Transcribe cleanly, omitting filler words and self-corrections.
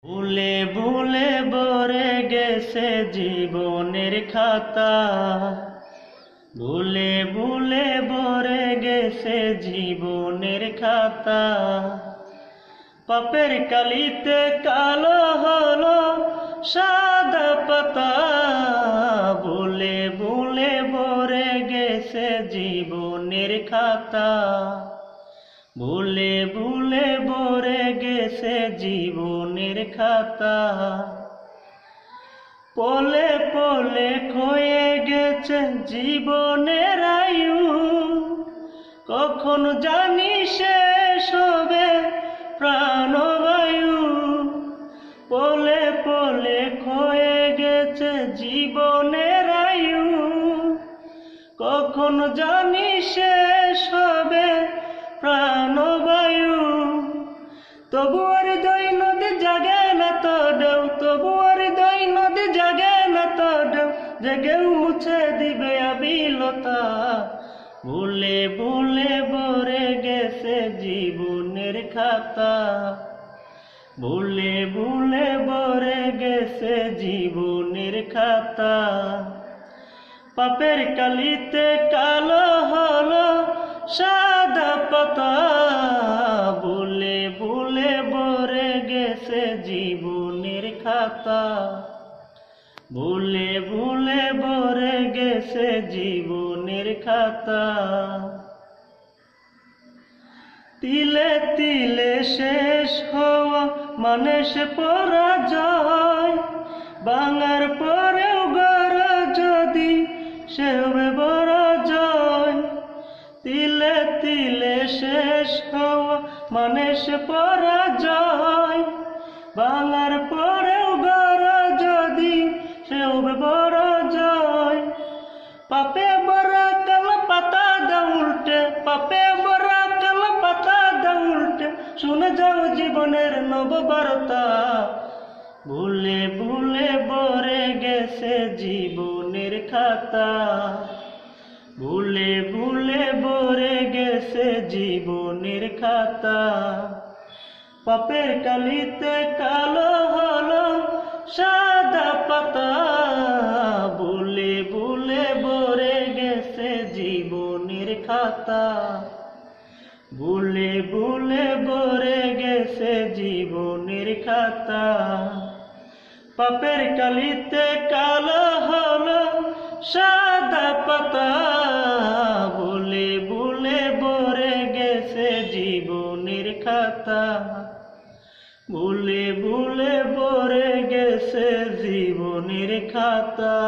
ভুলে ভুলে ভরে গেছে জীবনের খাতা, ভুলে ভুলে ভরে গেছে জীবনের খাতা। পাপের কালিতে কালো হলো সাদা পাতা, ভুলে ভুলে ভরে গেছে জীবনের খাতা, ভুলে ভুলে ভরে গেছে জীবনের খাতা। পলে পলে ক্ষয়ে গেছে জীবনের আয়ু, কখন জানি শেষ হবে প্রাণবায়ু। পলে পলে ক্ষয়ে গেছে জীবনের আয়ু, কখন জানি শেষ হবে প্রাণবায়ু। তবু আর দই নদী জাগে না তো ঢেউ, তবু আর দই নদী জাগে না তো ঢেউ, জেগেও মুছে দিবে আবিলতা। ভুলে ভুলে ভরে গেছে জীবনের খাতা, ভুলে ভুলে ভরে গেছে জীবনের খাতা। পাপের কালিতে কালো হলো সাদা পাতা, ভুলে ভুলে ভরে গেছে জীবনের খাতা, ভুলে ভুলে ভরে গেছে জীবনের খাতা। তিলে তিলে শেষ হওয়া মানে সে পরাজয়, ভাঙার পরেও গড় যদি সে হবে বড় জয়। তিলে তিলে শেষ হওয়া মানে সে পরাজয়, ভাঙার পরেও গড় যদি সে হবে বড় জয়। পাপে বড়া কাল পাতা দাও উল্টে, পাপে বড়া কাল পাতা দাও উল্টে, শুনে যাও জীবনের নববার্তা। ভুলে ভুলে ভরে গেছে জীবনের খাতা, ভুলে ভুলে ভরে গেছে জীবনের খাতা। পাপের কালিতে কালো হলো সাদা পাতা, ভুলে ভুলে ভরে গেছে জীবনের খাতা, ভুলে ভুলে ভরে গেছে জীবনের খাতা। পাপের কালিতে কালো হলো সাদা পাতা, ভুলে ভুলে ভরে গেছে জীবনের খাতা, ভুলে ভুলে ভরে গেছে জীবনের খাতা।